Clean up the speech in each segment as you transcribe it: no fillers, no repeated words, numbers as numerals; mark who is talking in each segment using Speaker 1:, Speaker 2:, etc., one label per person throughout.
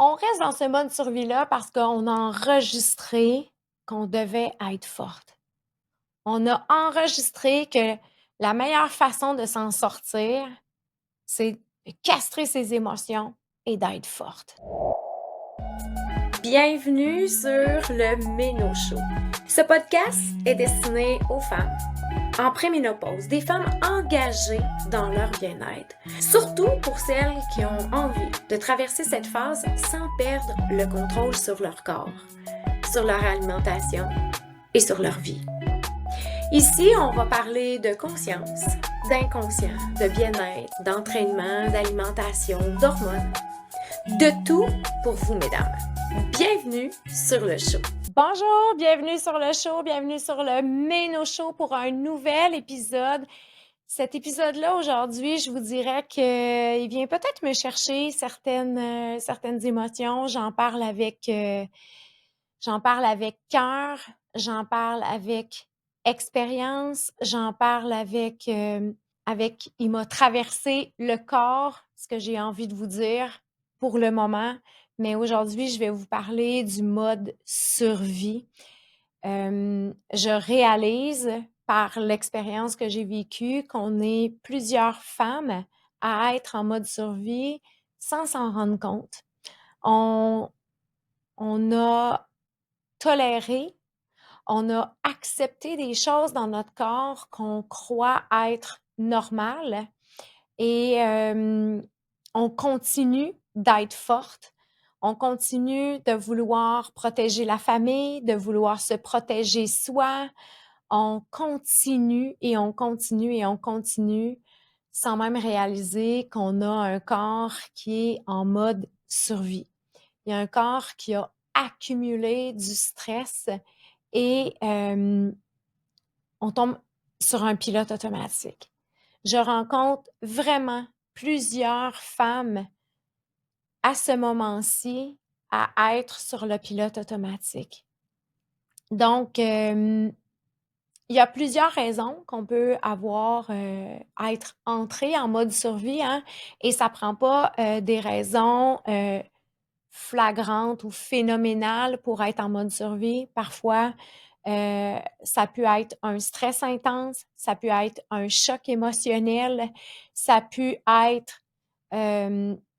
Speaker 1: On reste dans ce mode survie-là parce qu'on a enregistré qu'on devait être forte. On a enregistré que la meilleure façon de s'en sortir, c'est de castrer ses émotions et d'être forte. Bienvenue sur le Méno Show. Ce podcast est destiné aux femmes en préménopause, des femmes engagées dans leur bien-être. Surtout pour celles qui ont envie de traverser cette phase sans perdre le contrôle sur leur corps, sur leur alimentation et sur leur vie. Ici, on va parler de conscience, d'inconscient, de bien-être, d'entraînement, d'alimentation, d'hormones. De tout pour vous, mesdames. Bienvenue sur le show. Bonjour, bienvenue sur le show, bienvenue sur le Méno Show pour un nouvel épisode. Cet épisode-là, aujourd'hui, je vous dirais qu'il vient peut-être me chercher certaines émotions. J'en parle avec cœur, j'en parle avec expérience, j'en parle avec il m'a traversé le corps, ce que j'ai envie de vous dire pour le moment. Mais aujourd'hui, je vais vous parler du mode survie. Je réalise par l'expérience que j'ai vécue qu'on est plusieurs femmes à être en mode survie sans s'en rendre compte. On a toléré, on a accepté des choses dans notre corps qu'on croit être normales et on continue d'être forte. On continue de vouloir protéger la famille, de vouloir se protéger soi. On continue et on continue et on continue sans même réaliser qu'on a un corps qui est en mode survie. Il y a un corps qui a accumulé du stress et on tombe sur un pilote automatique. Je rencontre vraiment plusieurs femmes à ce moment-ci à être sur le pilote automatique. Donc, il y a plusieurs raisons qu'on peut avoir à être entré en mode survie, hein, et ça prend pas des raisons flagrantes ou phénoménales pour être en mode survie. Parfois, ça peut être un stress intense, ça peut être un choc émotionnel, ça peut être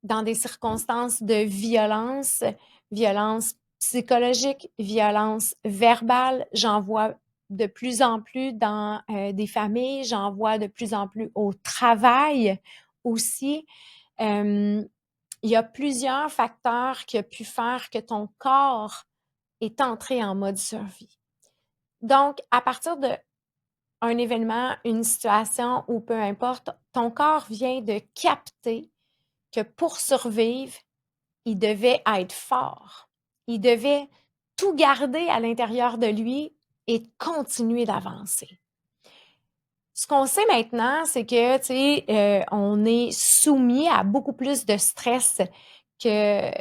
Speaker 1: dans des circonstances de violence, violence psychologique, violence verbale. J'en vois de plus en plus dans des familles, j'en vois de plus en plus au travail aussi. Il y a plusieurs facteurs qui ont pu faire que ton corps est entré en mode survie. Donc, à partir d'un événement, une situation ou peu importe, ton corps vient de capter que pour survivre, il devait être fort. Il devait tout garder à l'intérieur de lui et continuer d'avancer. Ce qu'on sait maintenant, c'est que, tu sais, on est soumis à beaucoup plus de stress que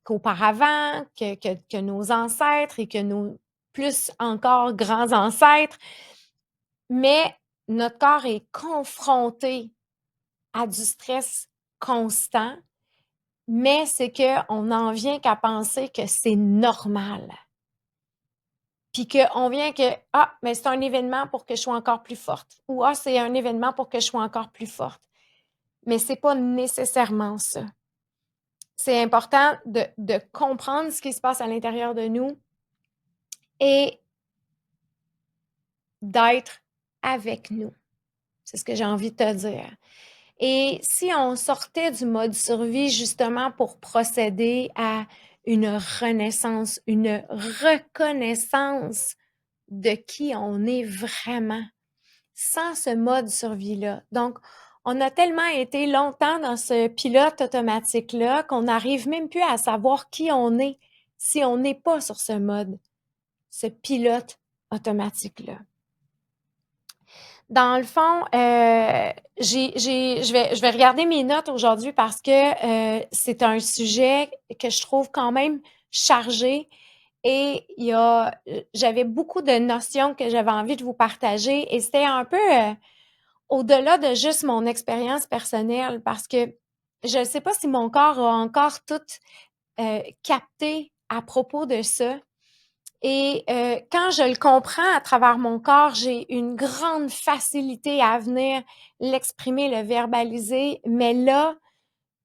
Speaker 1: qu'auparavant, que nos ancêtres et que nos plus encore grands ancêtres. Mais notre corps est confronté à du stress constant, mais c'est qu'on n'en vient qu'à penser que c'est normal. Puis qu'on vient que, ah, mais c'est un événement pour que je sois encore plus forte. Ou, ah, c'est un événement pour que je sois encore plus forte. Mais c'est pas nécessairement ça. C'est important de comprendre ce qui se passe à l'intérieur de nous et d'être avec nous. C'est ce que j'ai envie de te dire. Et si on sortait du mode survie justement pour procéder à une renaissance, une reconnaissance de qui on est vraiment, sans ce mode survie-là. Donc, on a tellement été longtemps dans ce pilote automatique-là qu'on n'arrive même plus à savoir qui on est si on n'est pas sur ce mode, ce pilote automatique-là. Dans le fond, je vais regarder mes notes aujourd'hui parce que c'est un sujet que je trouve quand même chargé et j'avais beaucoup de notions que j'avais envie de vous partager et c'était un peu au-delà de juste mon expérience personnelle parce que je ne sais pas si mon corps a encore tout capter à propos de ça. Et quand je le comprends à travers mon corps, j'ai une grande facilité à venir l'exprimer, le verbaliser. Mais là,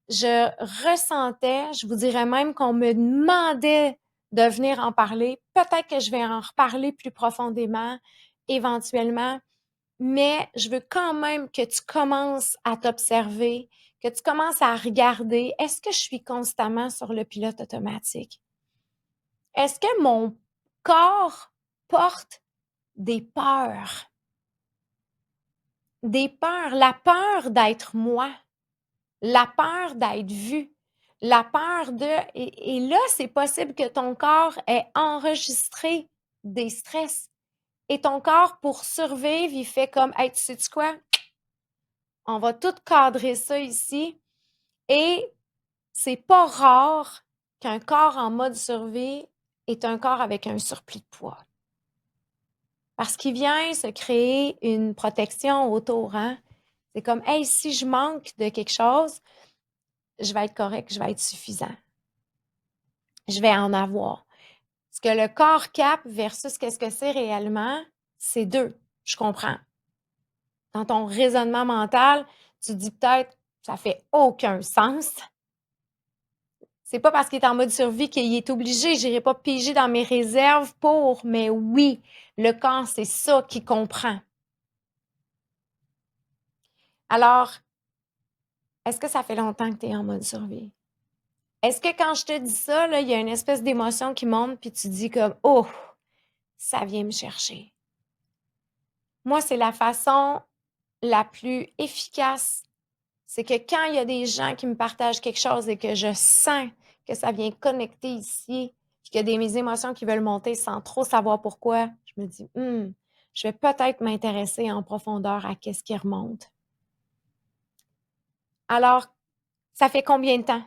Speaker 1: je ressentais, je vous dirais même qu'on me demandait de venir en parler. Peut-être que je vais en reparler plus profondément, éventuellement, mais je veux quand même que tu commences à t'observer, que tu commences à regarder, est-ce que je suis constamment sur le pilote automatique? Est-ce que mon corps porte des peurs? Des peurs, la peur d'être moi, la peur d'être vue, la peur de... Et là, c'est possible que ton corps ait enregistré des stress. Et ton corps, pour survivre, il fait comme, hey, tu sais-tu quoi? On va tout cadrer ça ici. Et c'est pas rare qu'un corps en mode survie est un corps avec un surplus de poids. Parce qu'il vient se créer une protection autour, hein? C'est comme, hey, si je manque de quelque chose, je vais être correct, je vais être suffisant. Je vais en avoir. Ce que le corps capte versus qu'est-ce que c'est réellement, c'est deux. Je comprends. Dans ton raisonnement mental, tu dis peut-être, ça fait aucun sens. C'est pas parce qu'il est en mode survie qu'il est obligé. J'irai pas piger dans mes réserves pour, mais oui, le corps, c'est ça qu'il comprend. Alors, est-ce que ça fait longtemps que tu es en mode survie? Est-ce que quand je te dis ça, là, il y a une espèce d'émotion qui monte puis tu dis comme, oh, ça vient me chercher. Moi, c'est la façon la plus efficace. C'est que quand il y a des gens qui me partagent quelque chose et que je sens que ça vient connecter ici, puis qu'il y a des émotions qui veulent monter sans trop savoir pourquoi, je me dis, je vais peut-être m'intéresser en profondeur à qu'est-ce qui remonte. Alors, ça fait combien de temps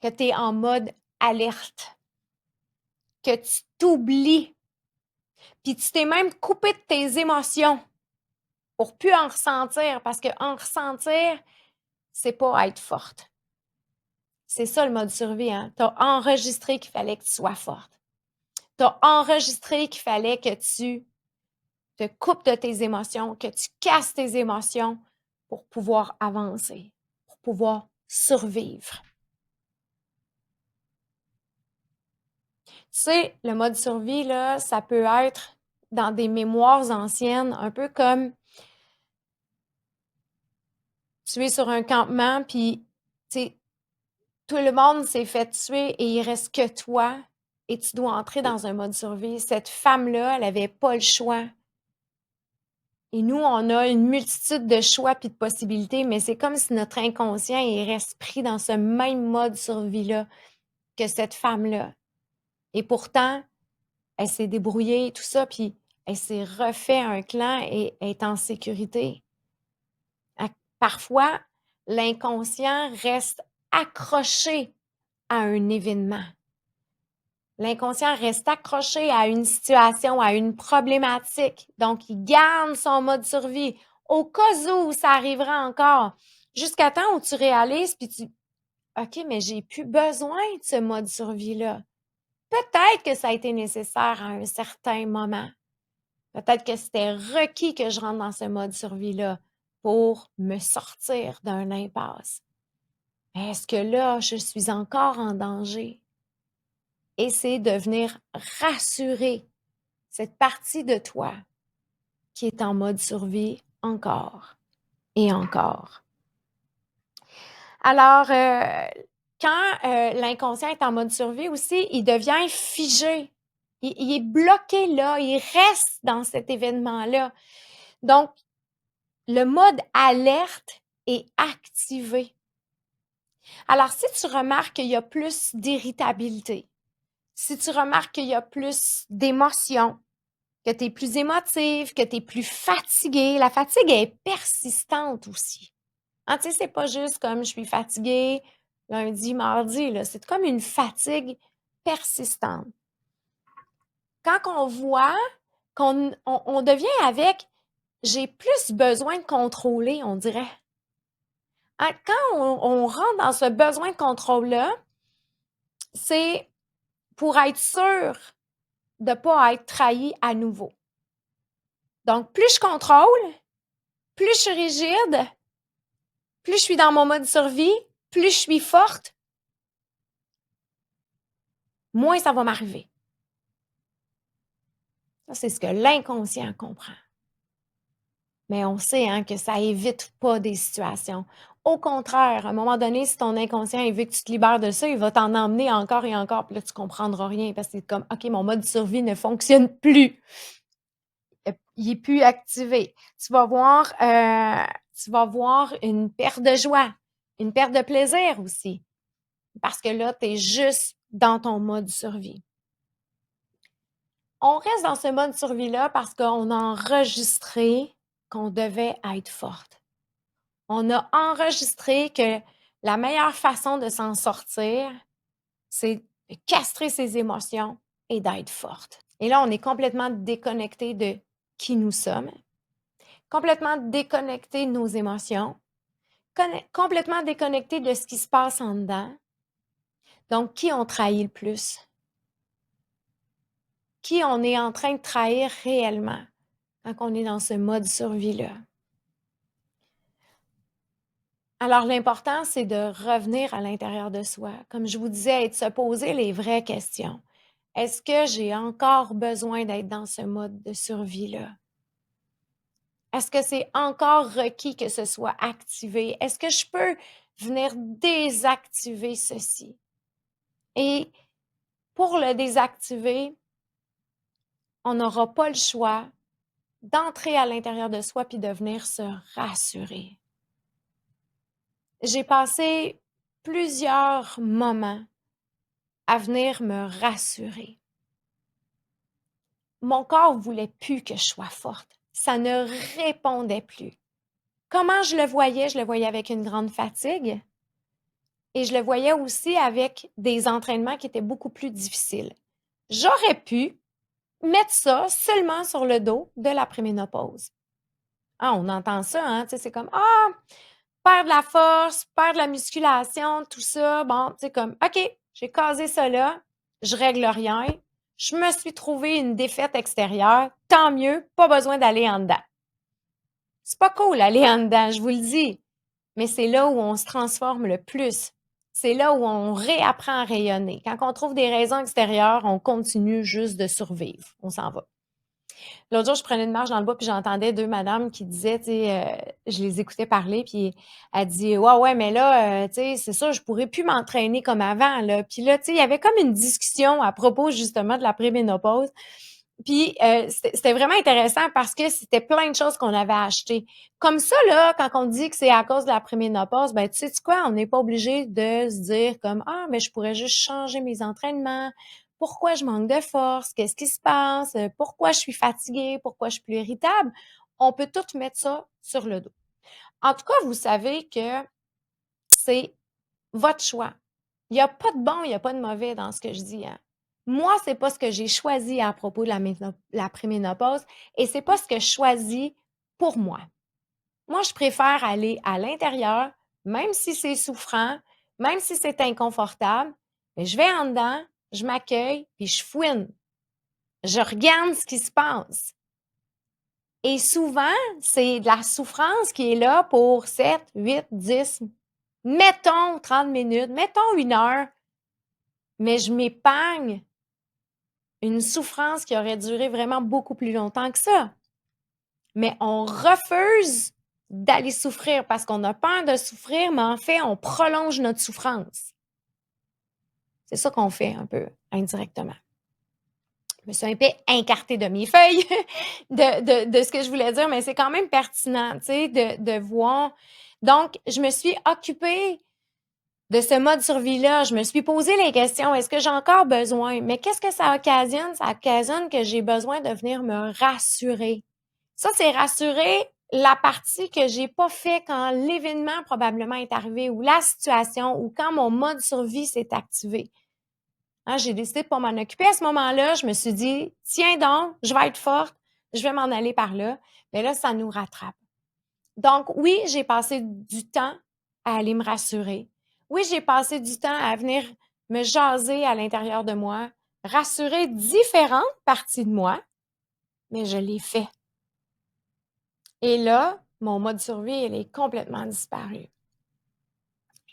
Speaker 1: que tu es en mode alerte? Que tu t'oublies, puis tu t'es même coupé de tes émotions pour plus en ressentir, parce que en ressentir, c'est pas être forte. C'est ça le mode survie, hein? Tu as enregistré qu'il fallait que tu sois forte. Tu as enregistré qu'il fallait que tu te coupes de tes émotions, que tu casses tes émotions pour pouvoir avancer, pour pouvoir survivre. Tu sais, le mode survie, là, ça peut être dans des mémoires anciennes, un peu comme tu es sur un campement, puis tout le monde s'est fait tuer et il reste que toi et tu dois entrer dans un mode survie. Cette femme-là, elle avait pas le choix. Et nous, on a une multitude de choix puis de possibilités, mais c'est comme si notre inconscient il reste pris dans ce même mode survie-là que cette femme-là. Et pourtant, elle s'est débrouillée, tout ça, puis elle s'est refait un clan et est en sécurité. Parfois, l'inconscient reste accroché à un événement. L'inconscient reste accroché à une situation, à une problématique. Donc, il garde son mode survie au cas où ça arrivera encore. Jusqu'à temps où tu réalises, puis tu, OK, mais j'ai plus besoin de ce mode survie-là. Peut-être que ça a été nécessaire à un certain moment. Peut-être que c'était requis que je rentre dans ce mode survie-là pour me sortir d'un impasse. Mais est-ce que là, je suis encore en danger? Et c'est de venir rassurer cette partie de toi qui est en mode survie encore et encore. Alors, quand l'inconscient est en mode survie aussi, il devient figé. Il est bloqué là, il reste dans cet événement-là. Donc, le mode alerte est activé. Alors, si tu remarques qu'il y a plus d'irritabilité, si tu remarques qu'il y a plus d'émotions, que tu es plus émotive, que tu es plus fatiguée. La fatigue est persistante aussi. Hein, tu sais, c'est pas juste comme je suis fatiguée lundi, mardi, là. C'est comme une fatigue persistante. Quand on voit qu'on devient avec j'ai plus besoin de contrôler, on dirait. Hein, quand on rentre dans ce besoin de contrôle-là, c'est pour être sûr de pas être trahi à nouveau. Donc plus je contrôle, plus je suis rigide, plus je suis dans mon mode survie, plus je suis forte, moins ça va m'arriver. Ça, c'est ce que l'inconscient comprend. Mais on sait hein, que ça évite pas des situations. Au contraire, à un moment donné, si ton inconscient il veut que tu te libères de ça, il va t'en emmener encore et encore, puis là, tu comprendras rien parce que c'est comme OK, mon mode survie ne fonctionne plus. Il est plus activé. Tu vas voir une perte de joie, une perte de plaisir aussi. Parce que là, tu es juste dans ton mode survie. On reste dans ce mode survie-là parce qu'on a enregistré qu'on devait être forte. On a enregistré que la meilleure façon de s'en sortir, c'est de castrer ses émotions et d'être forte. Et là, on est complètement déconnecté de qui nous sommes, complètement déconnecté de nos émotions, complètement déconnecté de ce qui se passe en dedans. Donc, qui on trahit le plus? Qui on est en train de trahir réellement quand on est dans ce mode survie-là? Alors, l'important, c'est de revenir à l'intérieur de soi. Comme je vous disais, et de se poser les vraies questions. Est-ce que j'ai encore besoin d'être dans ce mode de survie-là? Est-ce que c'est encore requis que ce soit activé? Est-ce que je peux venir désactiver ceci? Et pour le désactiver, on n'aura pas le choix d'entrer à l'intérieur de soi puis de venir se rassurer. J'ai passé plusieurs moments à venir me rassurer. Mon corps voulait plus que je sois forte. Ça ne répondait plus. Comment je le voyais? Je le voyais avec une grande fatigue et je le voyais aussi avec des entraînements qui étaient beaucoup plus difficiles. J'aurais pu mettre ça seulement sur le dos de la préménopause. Ah, on entend ça, hein? Tu sais, c'est comme Ah, perdre de la force, perdre de la musculation, tout ça. Bon, c'est comme OK, j'ai casé ça là, je règle rien. Je me suis trouvé une défaite extérieure, tant mieux, pas besoin d'aller en dedans. C'est pas cool aller en dedans, je vous le dis, mais c'est là où on se transforme le plus. C'est là où on réapprend à rayonner. Quand on trouve des raisons extérieures, on continue juste de survivre. On s'en va. L'autre jour, je prenais une marche dans le bois, puis j'entendais 2 madames qui disaient, tu sais, je les écoutais parler, puis elle dit: «Ouais, ouais, mais là, tu sais, c'est sûr, je pourrais plus m'entraîner comme avant, là». Puis là, tu sais, il y avait comme une discussion à propos justement de la préménopause. Puis c'était vraiment intéressant parce que c'était plein de choses qu'on avait achetées. Comme ça, là, quand on dit que c'est à cause de la préménopause, ben tu sais quoi, on n'est pas obligé de se dire comme ah mais je pourrais juste changer mes entraînements. Pourquoi je manque de force? Qu'est-ce qui se passe? Pourquoi je suis fatiguée? Pourquoi je suis plus irritable? On peut tout mettre ça sur le dos. En tout cas, vous savez que c'est votre choix. Il y a pas de bon, il y a pas de mauvais dans ce que je dis, hein. Moi, c'est pas ce que j'ai choisi à propos de la préménopause et c'est pas ce que je choisis pour moi. Moi, je préfère aller à l'intérieur, même si c'est souffrant, même si c'est inconfortable, mais je vais en dedans, je m'accueille, puis je fouine. Je regarde ce qui se passe. Et souvent, c'est de la souffrance qui est là pour 7, 8, 10, mettons 30 minutes, mettons 1 heure, mais je m'épargne une souffrance qui aurait duré vraiment beaucoup plus longtemps que ça. Mais on refuse d'aller souffrir parce qu'on a peur de souffrir, mais en fait, on prolonge notre souffrance. C'est ça qu'on fait un peu indirectement. Je me suis un peu incartée de mes feuilles de ce que je voulais dire, mais c'est quand même pertinent, tu sais, de voir. Donc, je me suis occupée de ce mode survie-là. Je me suis posé les questions, est-ce que j'ai encore besoin? Mais qu'est-ce que ça occasionne? Ça occasionne que j'ai besoin de venir me rassurer. Ça, c'est rassurer la partie que j'ai pas fait quand l'événement probablement est arrivé ou la situation ou quand mon mode survie s'est activé. Hein, j'ai décidé de pas m'en occuper à ce moment-là. Je me suis dit, tiens donc, je vais être forte, je vais m'en aller par là. Mais là, ça nous rattrape. Donc, oui, j'ai passé du temps à aller me rassurer. Oui, j'ai passé du temps à venir me jaser à l'intérieur de moi, rassurer différentes parties de moi, mais je l'ai fait. Et là, mon mode survie, il est complètement disparu.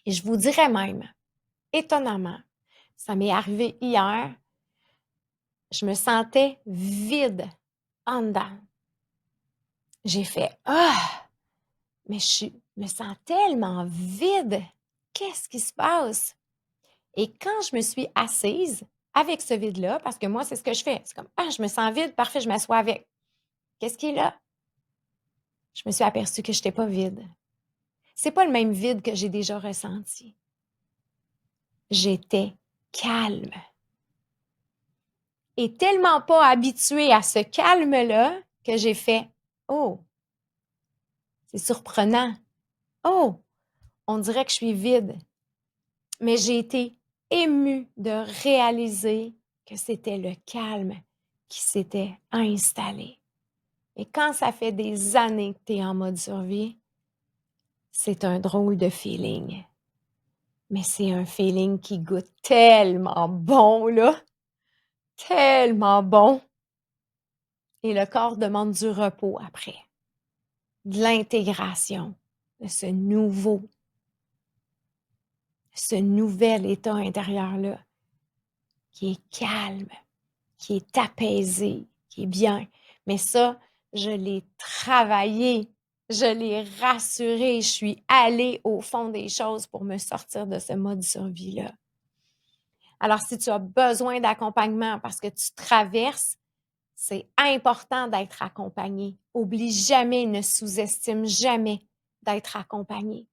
Speaker 1: Et je vous dirais même, étonnamment, ça m'est arrivé hier, je me sentais vide en dedans. J'ai fait: «Ah! Mais me sens tellement vide! Qu'est-ce qui se passe?» Et quand je me suis assise avec ce vide-là, parce que moi, c'est ce que je fais, c'est comme: «Ah, je me sens vide, parfait, je m'assois avec. Qu'est-ce qui est là?» Je me suis aperçue que j'étais pas vide. C'est pas le même vide que j'ai déjà ressenti. J'étais calme et tellement pas habituée à ce calme-là que j'ai fait: «Oh, c'est surprenant. Oh, on dirait que je suis vide.» Mais j'ai été émue de réaliser que c'était le calme qui s'était installé. Et quand ça fait des années que tu es en mode survie, c'est un drôle de feeling. Mais c'est un feeling qui goûte tellement bon, là, tellement bon. Et le corps demande du repos après, de l'intégration de ce nouvel état intérieur-là qui est calme, qui est apaisé, qui est bien. Mais ça, je l'ai travaillé, je l'ai rassuré, je suis allée au fond des choses pour me sortir de ce mode survie-là. Alors, si tu as besoin d'accompagnement parce que tu traverses, c'est important d'être accompagné. Oublie jamais, ne sous-estime jamais d'être accompagné.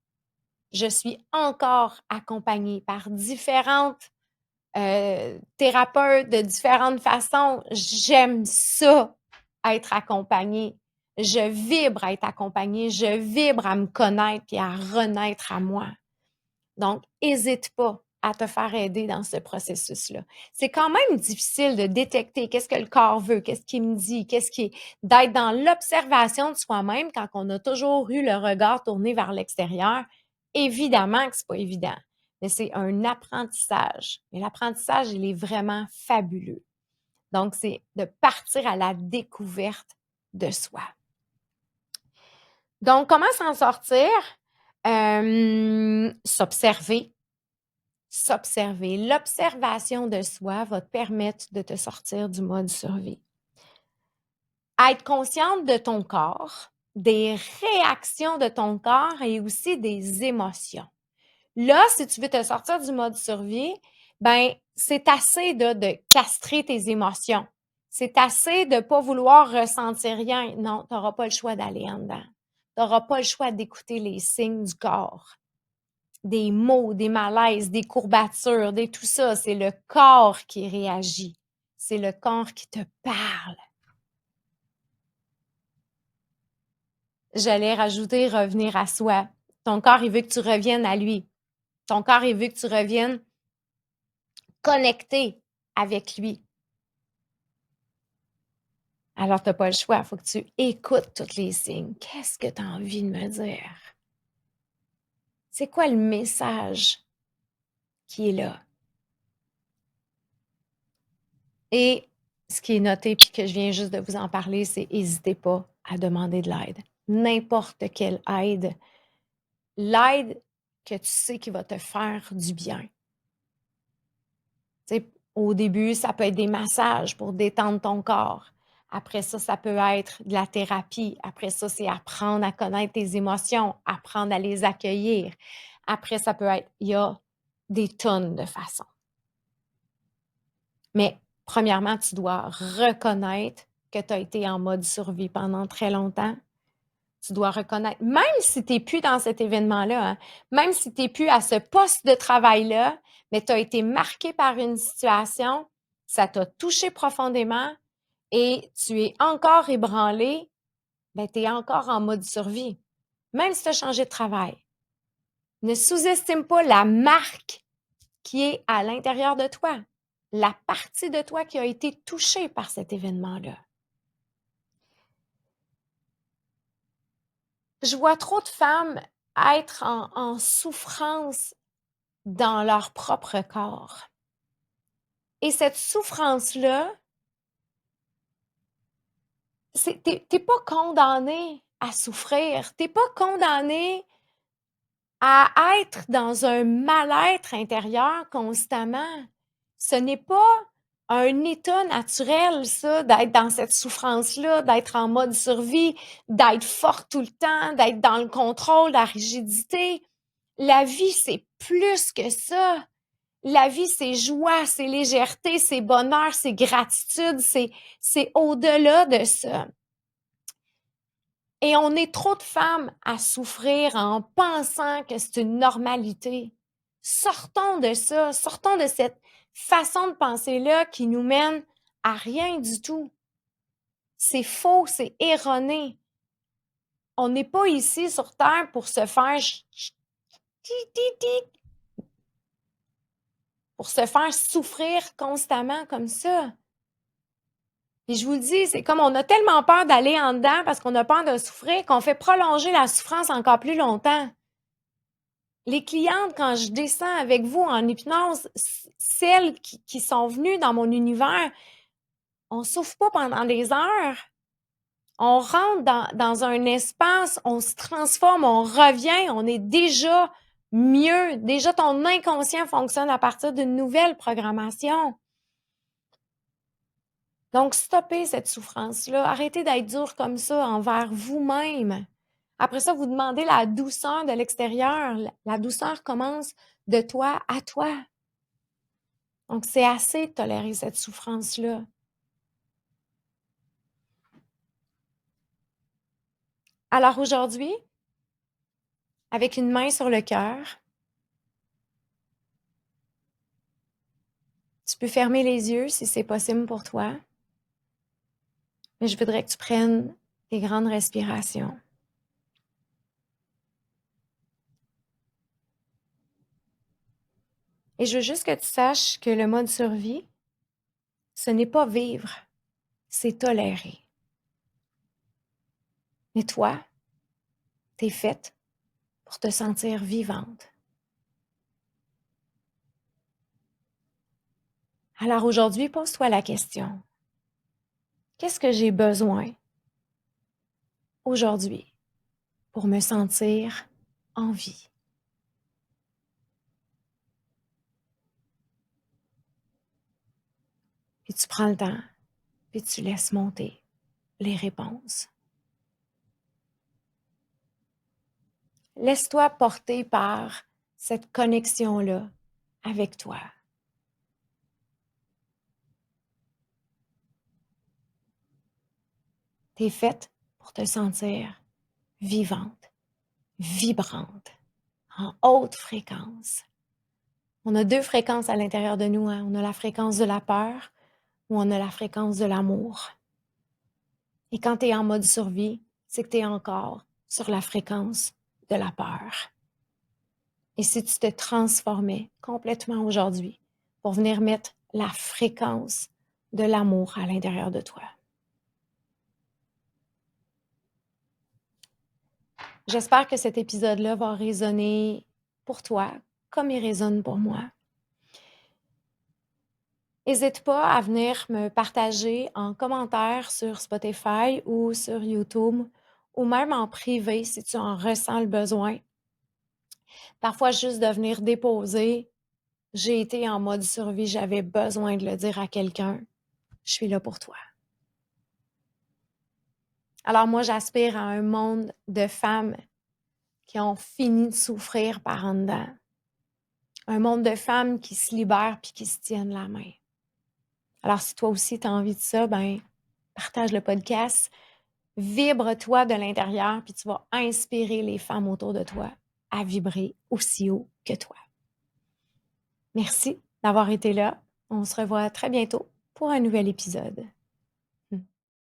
Speaker 1: Je suis encore accompagnée par différentes thérapeutes de différentes façons. J'aime ça, être accompagnée. Je vibre à être accompagnée. Je vibre à me connaître et à renaître à moi. Donc, hésite pas à te faire aider dans ce processus-là. C'est quand même difficile de détecter qu'est-ce que le corps veut, qu'est-ce qu'il me dit, qu'est-ce qui est d'être dans l'observation de soi-même quand on a toujours eu le regard tourné vers l'extérieur. Évidemment que c'est pas évident, mais c'est un apprentissage. Et l'apprentissage, il est vraiment fabuleux. Donc, c'est de partir à la découverte de soi. Donc, comment s'en sortir? S'observer. S'observer. L'observation de soi va te permettre de te sortir du mode survie. Être consciente de ton corps, des réactions de ton corps et aussi des émotions. Là, si tu veux te sortir du mode survie, ben c'est assez de castrer tes émotions. C'est assez de ne pas vouloir ressentir rien. Non, tu n'auras pas le choix d'aller en dedans. Tu n'auras pas le choix d'écouter les signes du corps. Des maux, des malaises, des courbatures, tout ça, c'est le corps qui réagit. C'est le corps qui te parle. J'allais rajouter revenir à soi. Ton corps, il veut que tu reviennes à lui. Ton corps, il veut que tu reviennes connecté avec lui. Alors, tu n'as pas le choix. Il faut que tu écoutes tous les signes. Qu'est-ce que tu as envie de me dire? C'est quoi le message qui est là? Et ce qui est noté, puis que je viens juste de vous en parler, c'est n'hésitez pas à demander de l'aide. N'importe quelle aide. L'aide que tu sais qui va te faire du bien. Tu sais, au début, ça peut être des massages pour détendre ton corps. Après ça, ça peut être de la thérapie. Après ça, c'est apprendre à connaître tes émotions, apprendre à les accueillir. Après, ça peut être, il y a des tonnes de façons. Mais premièrement, tu dois reconnaître que tu as été en mode survie pendant très longtemps. Tu dois reconnaître, même si tu n'es plus dans cet événement-là, hein, même si tu n'es plus à ce poste de travail-là, mais tu as été marqué par une situation, ça t'a touché profondément et tu es encore ébranlé, ben, tu es encore en mode survie, même si tu as changé de travail. Ne sous-estime pas la marque qui est à l'intérieur de toi, la partie de toi qui a été touchée par cet événement-là. Je vois trop de femmes être en souffrance dans leur propre corps. Et cette souffrance-là, tu es pas condamné à souffrir. Tu es pas condamné à être dans un mal-être intérieur constamment. Ce n'est pas un état naturel, ça, d'être dans cette souffrance-là, d'être en mode survie, d'être forte tout le temps, d'être dans le contrôle, la rigidité. La vie, c'est plus que ça. La vie, c'est joie, c'est légèreté, c'est bonheur, c'est gratitude, c'est au-delà de ça. Et on est trop de femmes à souffrir en pensant que c'est une normalité. Sortons de ça, sortons de cette façon de penser-là qui nous mène à rien du tout. C'est faux, c'est erroné. On n'est pas ici sur Terre pour se faire pour se faire souffrir constamment comme ça. Et je vous le dis, c'est comme on a tellement peur d'aller en dedans parce qu'on a peur de souffrir qu'on fait prolonger la souffrance encore plus longtemps. Les clientes, quand je descends avec vous en hypnose, celles qui sont venues dans mon univers, on souffre pas pendant des heures. On rentre dans un espace, on se transforme, on revient, on est déjà mieux. Déjà, ton inconscient fonctionne à partir d'une nouvelle programmation. Donc, stoppez cette souffrance-là. Arrêtez d'être dur comme ça envers vous-même. Après ça, vous demandez la douceur de l'extérieur. La douceur commence de toi à toi. Donc, c'est assez de tolérer cette souffrance-là. Alors aujourd'hui, avec une main sur le cœur, tu peux fermer les yeux si c'est possible pour toi. Mais je voudrais que tu prennes des grandes respirations. Et je veux juste que tu saches que le mode survie, ce n'est pas vivre, c'est tolérer. Mais toi, t'es faite pour te sentir vivante. Alors aujourd'hui, pose-toi la question. Qu'est-ce que j'ai besoin aujourd'hui pour me sentir en vie? Puis tu prends le temps, puis tu laisses monter les réponses. Laisse-toi porter par cette connexion-là avec toi. Tu es faite pour te sentir vivante, vibrante, en haute fréquence. On a 2 fréquences à l'intérieur de nous, hein. On a la fréquence de la peur ou on a la fréquence de l'amour. Et quand tu es en mode survie, c'est que tu es encore sur la fréquence de la peur. Et si tu te transformais complètement aujourd'hui pour venir mettre la fréquence de l'amour à l'intérieur de toi. J'espère que cet épisode-là va résonner pour toi comme il résonne pour moi. N'hésite pas à venir me partager en commentaire sur Spotify ou sur YouTube ou même en privé si tu en ressens le besoin. Parfois, juste de venir déposer, j'ai été en mode survie, j'avais besoin de le dire à quelqu'un. Je suis là pour toi. Alors moi, j'aspire à un monde de femmes qui ont fini de souffrir par en dedans. Un monde de femmes qui se libèrent puis qui se tiennent la main. Alors, si toi aussi, tu as envie de ça, ben partage le podcast, vibre-toi de l'intérieur, puis tu vas inspirer les femmes autour de toi à vibrer aussi haut que toi. Merci d'avoir été là. On se revoit très bientôt pour un nouvel épisode.